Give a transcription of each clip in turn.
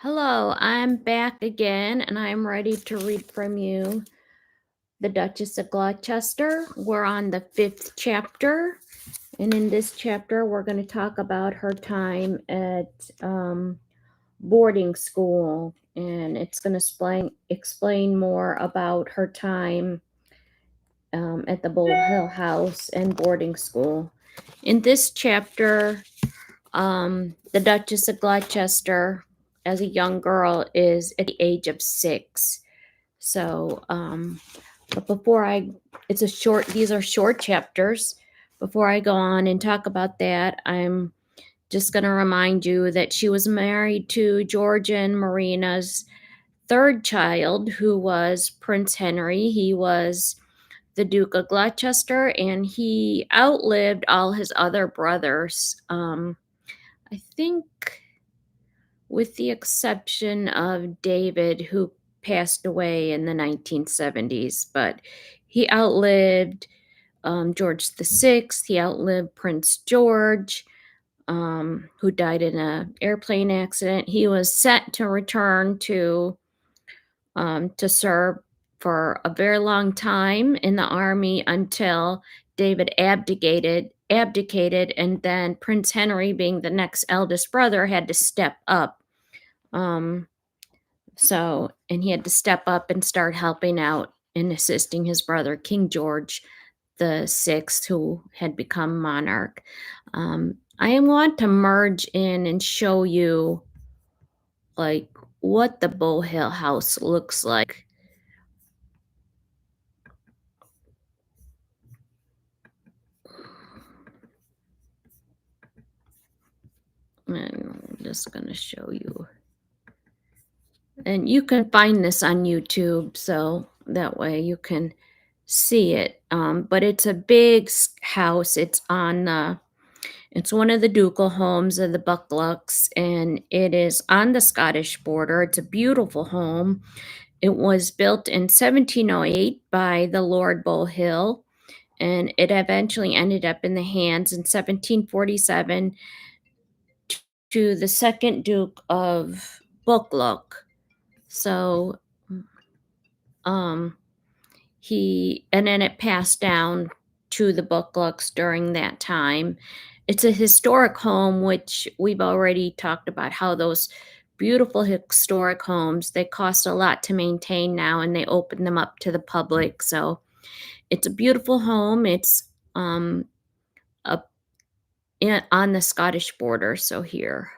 Hello, I'm back again and I'm ready to read from you The Duchess of Gloucester. We're on the 5th chapter, and in this chapter, we're going to talk about her time at boarding school, and it's going to explain more about her time at the Bowhill house and boarding school. In this chapter, the Duchess of Gloucester, as a young girl, is at the age of 6. So, but these are short chapters. Before I go on and talk about that, I'm just going to remind you that she was married to George and Marina's third child, who was Prince Henry. He was the Duke of Gloucester, and he outlived all his other brothers. I think, with the exception of David, who passed away in the 1970s, but he outlived George VI. He outlived Prince George, who died in an airplane accident. He was set to return to serve for a very long time in the army until David abdicated, and then Prince Henry, being the next eldest brother, had to step up. And he had to step up and start helping out and assisting his brother, King George the Sixth, who had become monarch. I want to merge in and show you like what the Bowhill house looks like. And I'm just going to show you. And you can find this on YouTube, so that way you can see it. But it's a big house. It's one of the ducal homes of the Buccleuchs, and it is on the Scottish border. It's a beautiful home. It was built in 1708 by the Lord Bowhill, and it eventually ended up in the hands in 1747 to the second Duke of Buccleuch. So, and then it passed down to the Buccleuchs during that time. It's a historic home, which we've already talked about how those beautiful historic homes, they cost a lot to maintain now, and they open them up to the public. So it's a beautiful home. It's on the Scottish border, so here.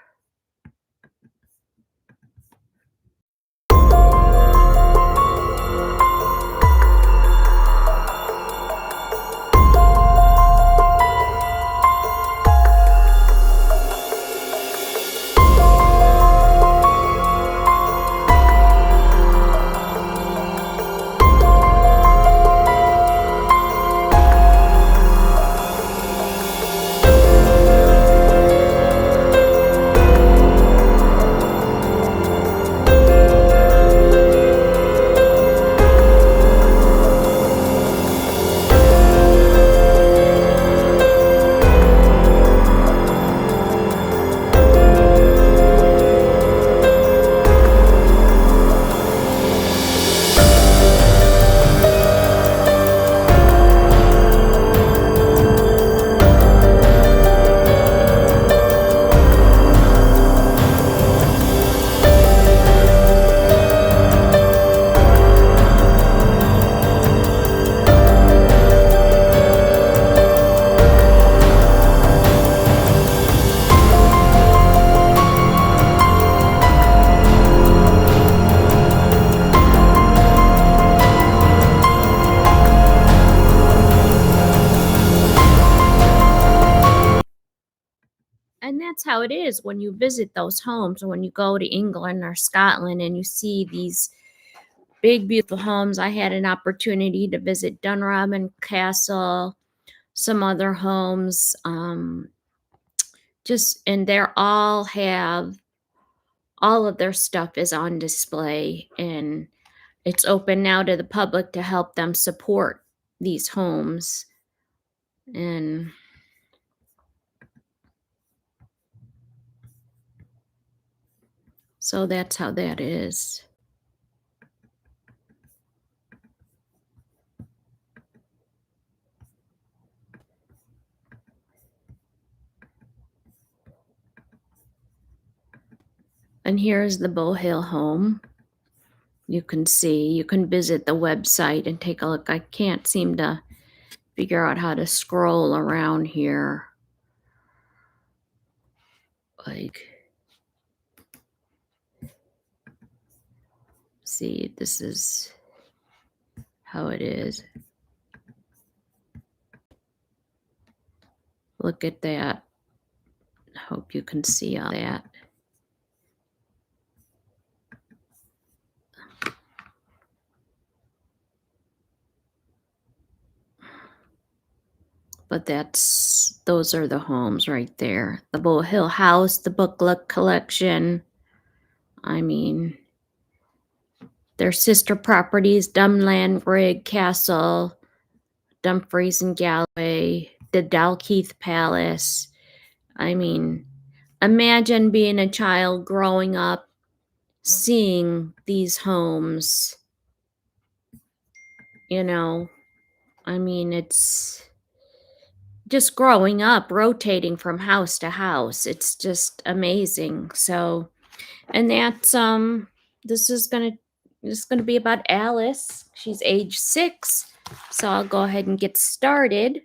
And that's how it is when you visit those homes, or when you go to England or Scotland and you see these big, beautiful homes. I had an opportunity to visit Dunrobin Castle, some other homes, and all of their stuff is on display, and it's open now to the public to help them support these homes. And So that's how that is. And here's the Bowhill home. You can visit the website and take a look. I can't seem to figure out how to scroll around here. Like, see, this is how it is. Look at that. I hope you can see all that. But those are the homes right there. The Bowhill house, the booklet collection. I mean, their sister properties, Dumland Rig Castle, Dumfries and Galloway, the Dalkeith Palace. I mean, imagine being a child growing up, seeing these homes. I mean, it's just growing up, rotating from house to house. It's just amazing. So, and that's this is gonna be about Alice. She's age 6. So I'll go ahead and get started.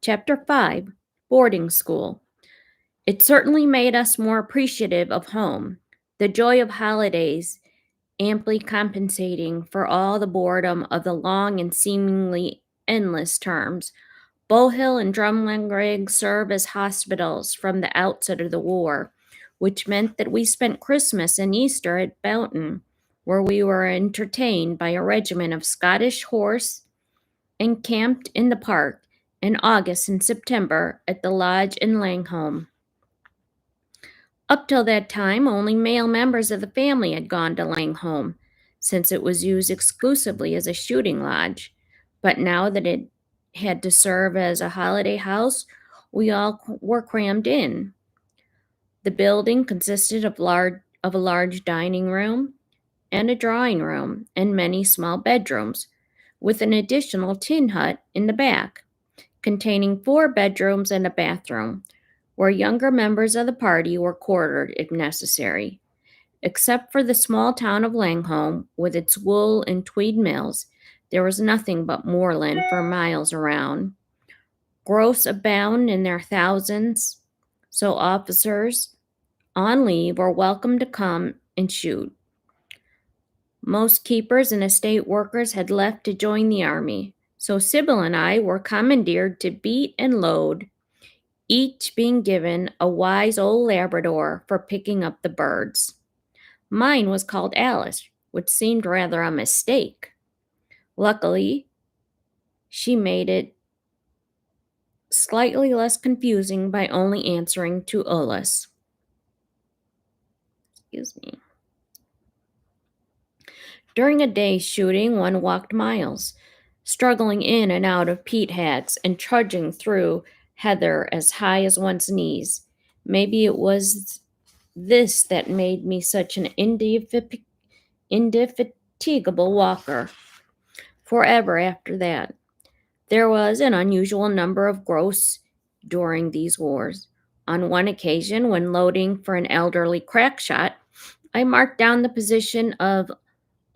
Chapter 5, Boarding School. It certainly made us more appreciative of home, the joy of holidays, amply compensating for all the boredom of the long and seemingly endless terms. Bowhill and Drumlanrig serve as hospitals from the outset of the war, which meant that we spent Christmas and Easter at Boughton, where we were entertained by a regiment of Scottish horse and camped in the park in August and September at the lodge in Langholm. Up till that time, only male members of the family had gone to Langholm, since it was used exclusively as a shooting lodge. But now that it had to serve as a holiday house, we all were crammed in. The building consisted of a large dining room and a drawing room and many small bedrooms, with an additional tin hut in the back, containing 4 bedrooms and a bathroom, where younger members of the party were quartered if necessary. Except for the small town of Langholm, with its wool and tweed mills, there was nothing but moorland for miles around. Growths abound in their thousands, so officers on leave were welcome to come and shoot. Most keepers and estate workers had left to join the army, so Sybil and I were commandeered to beat and load, each being given a wise old Labrador for picking up the birds. Mine was called Alice, which seemed rather a mistake. Luckily, she made it slightly less confusing by only answering to Ulyss. Excuse me. During a day's shooting, one walked miles, struggling in and out of peat hags and trudging through heather as high as one's knees. Maybe it was this that made me such an indefatigable walker. Forever after that, there was an unusual number of growths during these wars. On one occasion, when loading for an elderly crack shot, I marked down the position of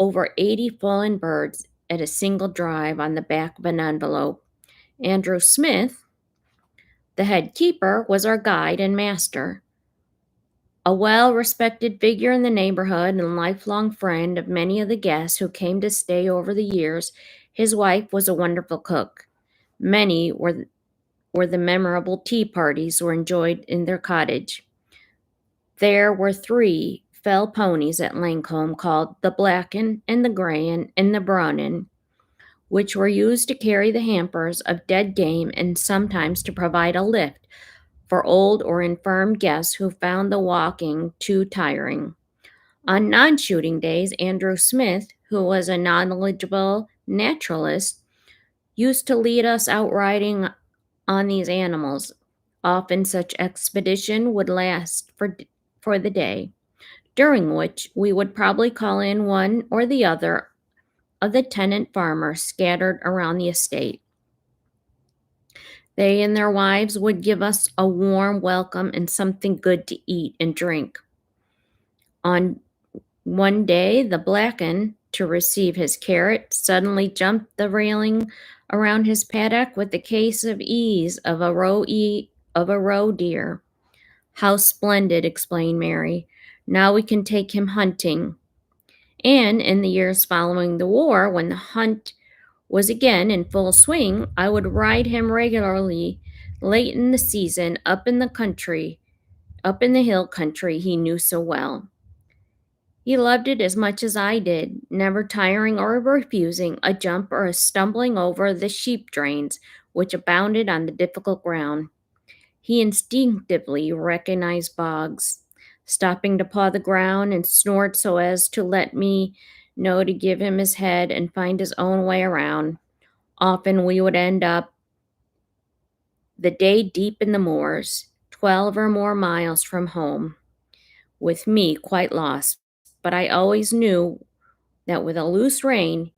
over 80 fallen birds at a single drive on the back of an envelope. Andrew Smith, the head keeper, was our guide and master. A well-respected figure in the neighborhood and lifelong friend of many of the guests who came to stay over the years, his wife was a wonderful cook. Many were the memorable tea parties were enjoyed in their cottage. There were 3 fell ponies at Langholm called the Blacken and the Grayen and the Brownin, which were used to carry the hampers of dead game and sometimes to provide a lift for old or infirm guests who found the walking too tiring. On non-shooting days, Andrew Smith, who was a knowledgeable naturalist, used to lead us out riding on these animals. Often such expedition would last for the day. during which we would probably call in one or the other of the tenant farmers scattered around the estate. They and their wives would give us a warm welcome and something good to eat and drink. On one day, the blacken, to receive his carrot, suddenly jumped the railing around his paddock with the case of ease of a roe deer. How splendid, explained Mary. Now we can take him hunting. And in the years following the war, when the hunt was again in full swing, I would ride him regularly late in the season up in the hill country he knew so well. He loved it as much as I did, never tiring or refusing a jump or a stumbling over the sheep drains which abounded on the difficult ground. He instinctively recognized bogs, stopping to paw the ground and snort so as to let me know to give him his head and find his own way around. Often we would end up the day deep in the moors, 12 or more miles from home, with me quite lost. But I always knew that with a loose rein,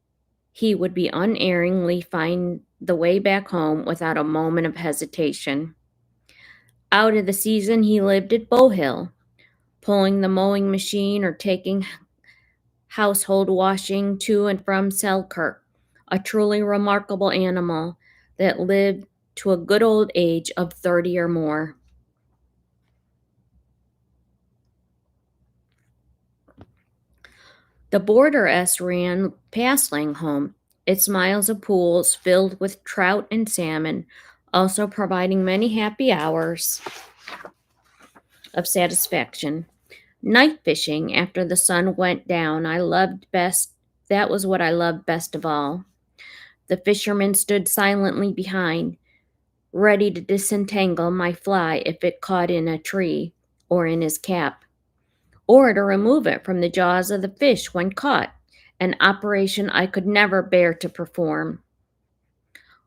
he would be unerringly find the way back home without a moment of hesitation. Out of the season, he lived at Bowhill, pulling the mowing machine or taking household washing to and from Selkirk, a truly remarkable animal that lived to a good old age of 30 or more. The border S ran past Langholm, its miles of pools filled with trout and salmon, also providing many happy hours of satisfaction. Night fishing after the sun went down, that was what I loved best of all. The fisherman stood silently behind, ready to disentangle my fly if it caught in a tree or in his cap, or to remove it from the jaws of the fish when caught, an operation I could never bear to perform.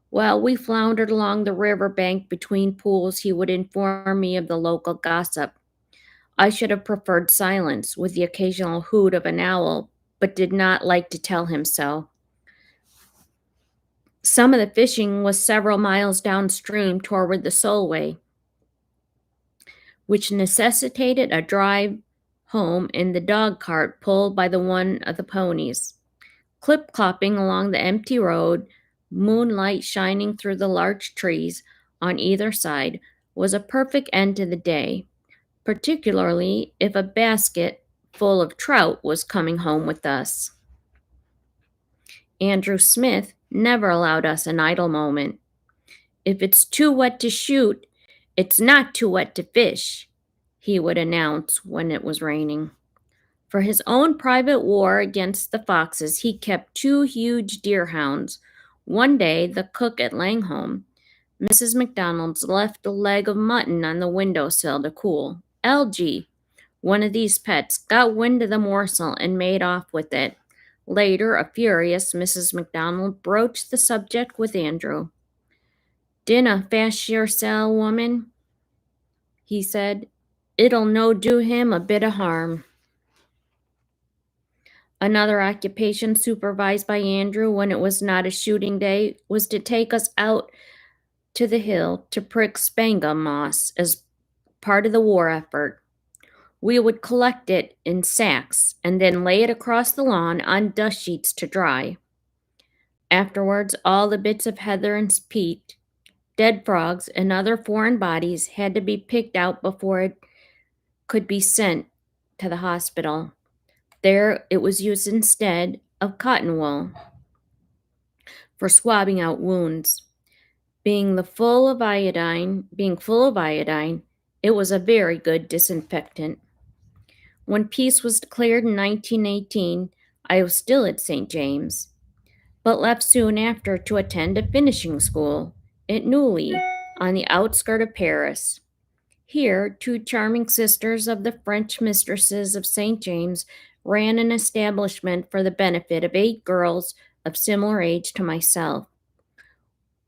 While we floundered along the river bank between pools, he would inform me of the local gossip. I should have preferred silence, with the occasional hoot of an owl, but did not like to tell him so. Some of the fishing was several miles downstream toward the Solway, which necessitated a drive home in the dog cart pulled by the one of the ponies. Clip-clopping along the empty road, moonlight shining through the large trees on either side, was a perfect end to the day, particularly if a basket full of trout was coming home with us. Andrew Smith never allowed us an idle moment. If it's too wet to shoot, it's not too wet to fish, he would announce when it was raining. For his own private war against the foxes, he kept 2 huge deerhounds. One day, the cook at Langholm, Mrs. McDonald's, left a leg of mutton on the windowsill to cool. Algy, one of these pets, got wind of the morsel and made off with it. Later, a furious Mrs. McDonald broached the subject with Andrew. "Dinna fash yoursel, woman," he said. "It'll no do him a bit of harm." Another occupation supervised by Andrew when it was not a shooting day was to take us out to the hill to prick spangum moss as part of the war effort. We would collect it in sacks and then lay it across the lawn on dust sheets to dry. Afterwards, all the bits of heather and peat, dead frogs, and other foreign bodies had to be picked out before it could be sent to the hospital. There it was used instead of cotton wool for swabbing out wounds. Being full of iodine, it was a very good disinfectant. When peace was declared in 1918, I was still at St. James, but left soon after to attend a finishing school at Neuilly on the outskirts of Paris. Here, 2 charming sisters of the French mistresses of St. James ran an establishment for the benefit of 8 girls of similar age to myself.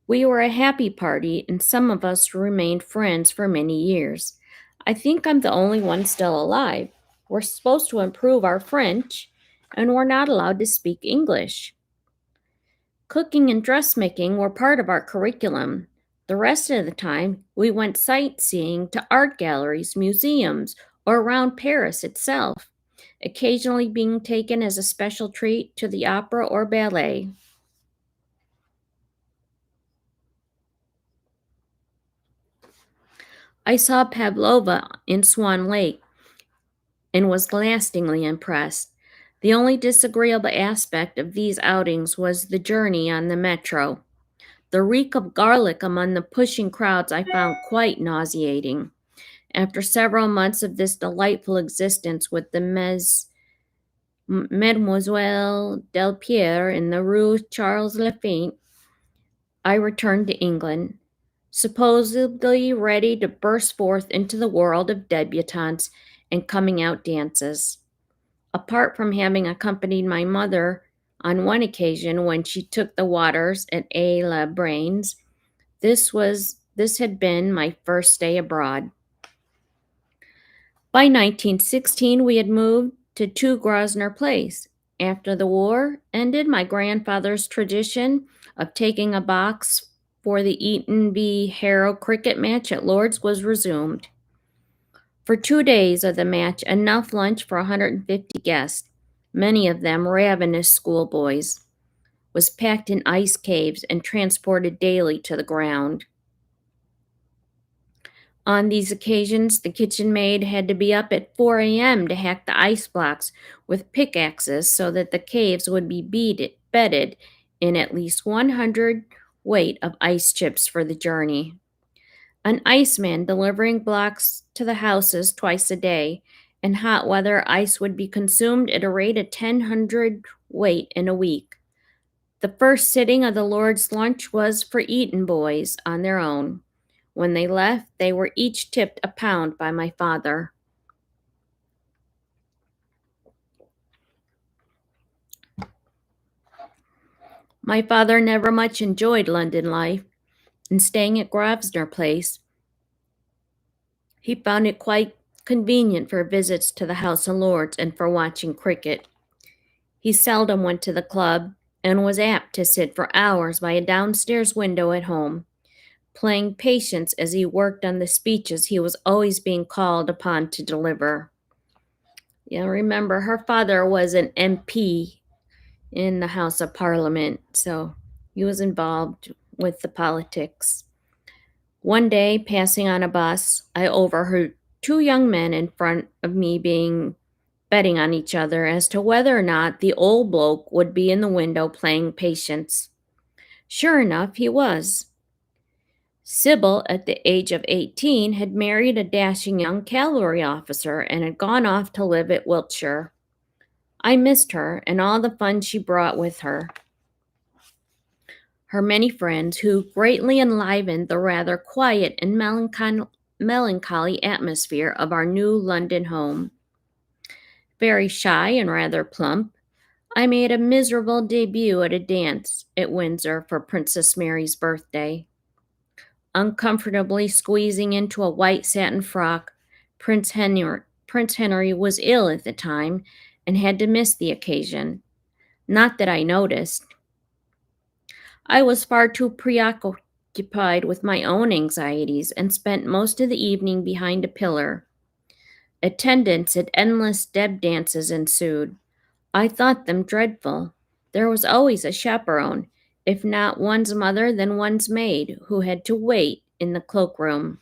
We were a happy party, and some of us remained friends for many years. I think I'm the only one still alive. We're supposed to improve our French, and we're not allowed to speak English. Cooking and dressmaking were part of our curriculum. The rest of the time, we went sightseeing to art galleries, museums, or around Paris itself, occasionally being taken as a special treat to the opera or ballet. I saw Pavlova in Swan Lake and was lastingly impressed. The only disagreeable aspect of these outings was the journey on the metro. The reek of garlic among the pushing crowds I found quite nauseating. After several months of this delightful existence with the Mademoiselle Delpierre in the Rue Charles Lafayette, I returned to England, supposedly ready to burst forth into the world of debutantes and coming out dances. Apart from having accompanied my mother on one occasion when she took the waters at Aix les Brains, this had been my first day abroad. By 1916, we had moved to 2 Grosvenor Place. After the war ended, my grandfather's tradition of taking a box for the Eton v. Harrow cricket match at Lord's was resumed. For 2 days of the match, enough lunch for 150 guests, many of them ravenous schoolboys, was packed in ice caves and transported daily to the ground. On these occasions, the kitchen maid had to be up at 4 a.m. to hack the ice blocks with pickaxes so that the caves would be bedded in at least 100 weight of ice chips for the journey. An iceman delivering blocks to the houses twice a day. In hot weather, ice would be consumed at a rate of 1,000 weight in a week. The first sitting of the Lord's lunch was for Eton boys on their own. When they left, they were each tipped £1 by my father. My father never much enjoyed London life, and staying at Grosvenor Place, he found it quite convenient for visits to the House of Lords and for watching cricket. He seldom went to the club and was apt to sit for hours by a downstairs window at home, playing patience as he worked on the speeches he was always being called upon to deliver. Remember, her father was an MP in the House of Parliament, so he was involved with the politics. One day, passing on a bus, I overheard 2 young men in front of me betting on each other as to whether or not the old bloke would be in the window playing patience. Sure enough, he was. Sybil, at the age of 18, had married a dashing young cavalry officer and had gone off to live at Wiltshire. I missed her and all the fun she brought with her. Her many friends, who greatly enlivened the rather quiet and melancholy atmosphere of our new London home. Very shy and rather plump, I made a miserable debut at a dance at Windsor for Princess Mary's birthday. Uncomfortably squeezing into a white satin frock, Prince Henry was ill at the time and had to miss the occasion. Not that I noticed. I was far too preoccupied with my own anxieties and spent most of the evening behind a pillar. Attendance at endless deb dances ensued. I thought them dreadful. There was always a chaperone, if not one's mother, then one's maid, who had to wait in the cloakroom.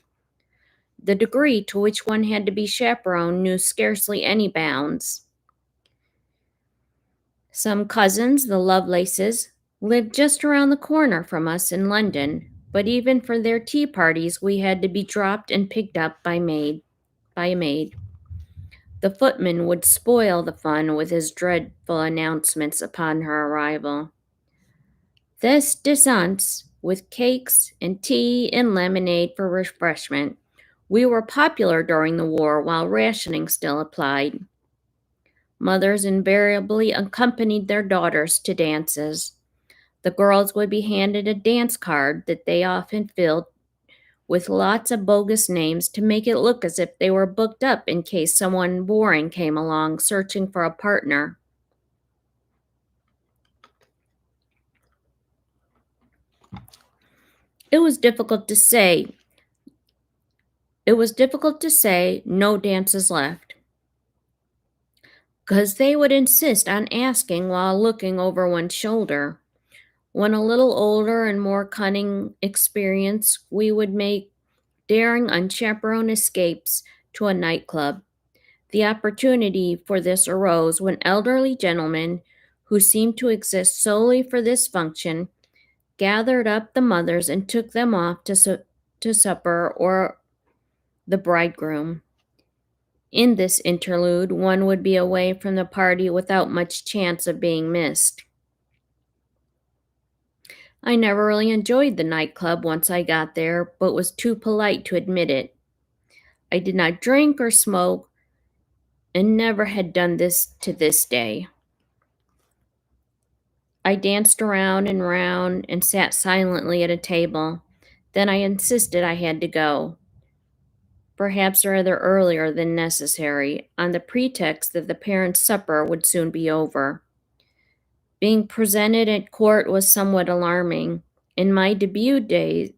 The degree to which one had to be chaperoned knew scarcely any bounds. Some cousins, the Lovelaces, lived just around the corner from us in London, but even for their tea parties we had to be dropped and picked up by a maid. The footman would spoil the fun with his dreadful announcements upon her arrival. This descents, with cakes and tea and lemonade for refreshment. We were popular during the war while rationing still applied. Mothers invariably accompanied their daughters to dances. The girls would be handed a dance card that they often filled with lots of bogus names to make it look as if they were booked up in case someone boring came along searching for a partner. It was difficult to say no dances left, because they would insist on asking while looking over one's shoulder. When a little older and more cunning experience, we would make daring unchaperoned escapes to a nightclub. The opportunity for this arose when elderly gentlemen, who seemed to exist solely for this function, gathered up the mothers and took them off to supper or the bridegroom. In this interlude, one would be away from the party without much chance of being missed. I never really enjoyed the nightclub once I got there, but was too polite to admit it. I did not drink or smoke, and never had done this to this day. I danced around and round and sat silently at a table. Then I insisted I had to go, perhaps rather earlier than necessary, on the pretext that the parents' supper would soon be over. Being presented at court was somewhat alarming. In my debutante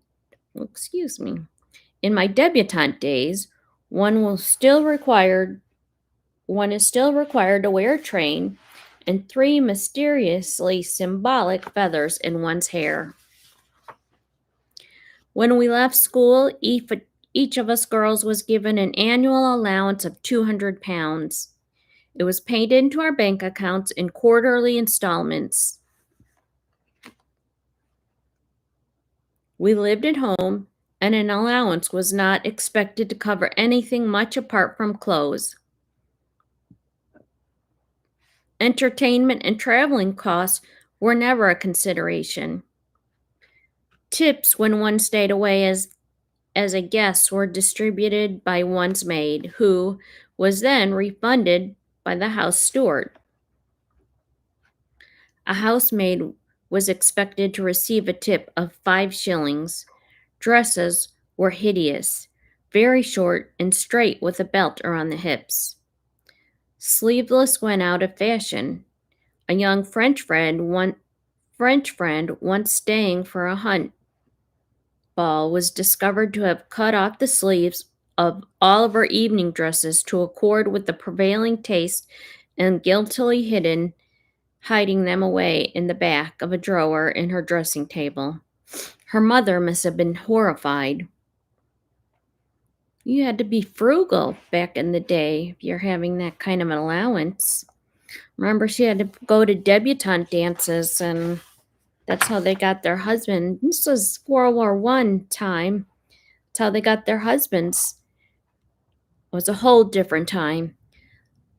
days, one is still required to wear a train and 3 mysteriously symbolic feathers in one's hair. When we left school, each of us girls was given an annual allowance of £200. It was paid into our bank accounts in quarterly installments. We lived at home, and an allowance was not expected to cover anything much apart from clothes. Entertainment and traveling costs were never a consideration. Tips when one stayed away as a guest were distributed by one's maid, who was then refunded by the house steward. A housemaid was expected to receive a tip of 5 shillings. Dresses were hideous, very short and straight with a belt around the hips. Sleeveless went out of fashion. A young French friend once staying for a hunt ball was discovered to have cut off the sleeves of all of her evening dresses to accord with the prevailing taste and guiltily hiding them away in the back of a drawer in her dressing table. Her mother must have been horrified. You had to be frugal back in the day if you're having that kind of an allowance. Remember, she had to go to debutante dances, and that's how they got their husband. This was World War I time. That's how they got their husbands. It was a whole different time.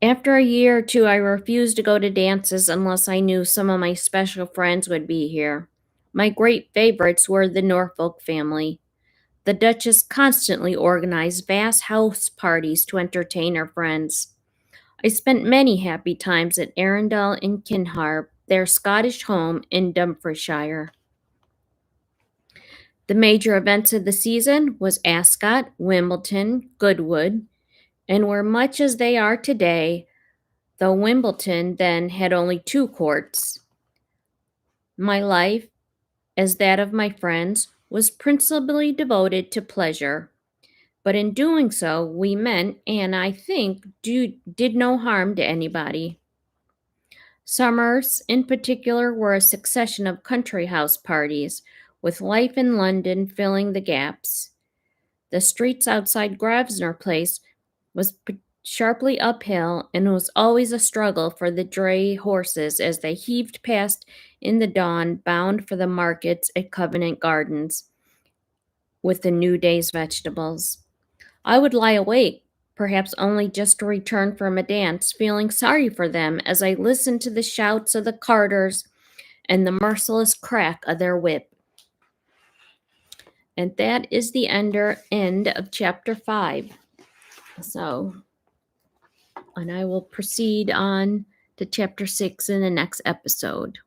After a year or 2, I refused to go to dances unless I knew some of my special friends would be here. My great favorites were the Norfolk family. The Duchess constantly organized vast house parties to entertain her friends. I spent many happy times at Arundel and Kinharp, their Scottish home in Dumfriesshire. The major events of the season was Ascot, Wimbledon, Goodwood, and were much as they are today, though Wimbledon then had only 2 courts. My life, as that of my friends, was principally devoted to pleasure. But in doing so, we meant, and I think did no harm to anybody. Summers, in particular, were a succession of country house parties, with life in London filling the gaps. The streets outside Grosvenor Place was sharply uphill, and it was always a struggle for the dray horses as they heaved past in the dawn, bound for the markets at Covent Gardens with the new day's vegetables. I would lie awake, perhaps only just to return from a dance, feeling sorry for them as I listened to the shouts of the carters and the merciless crack of their whip. And that is the end of chapter 5. And I will proceed on to chapter 6 in the next episode.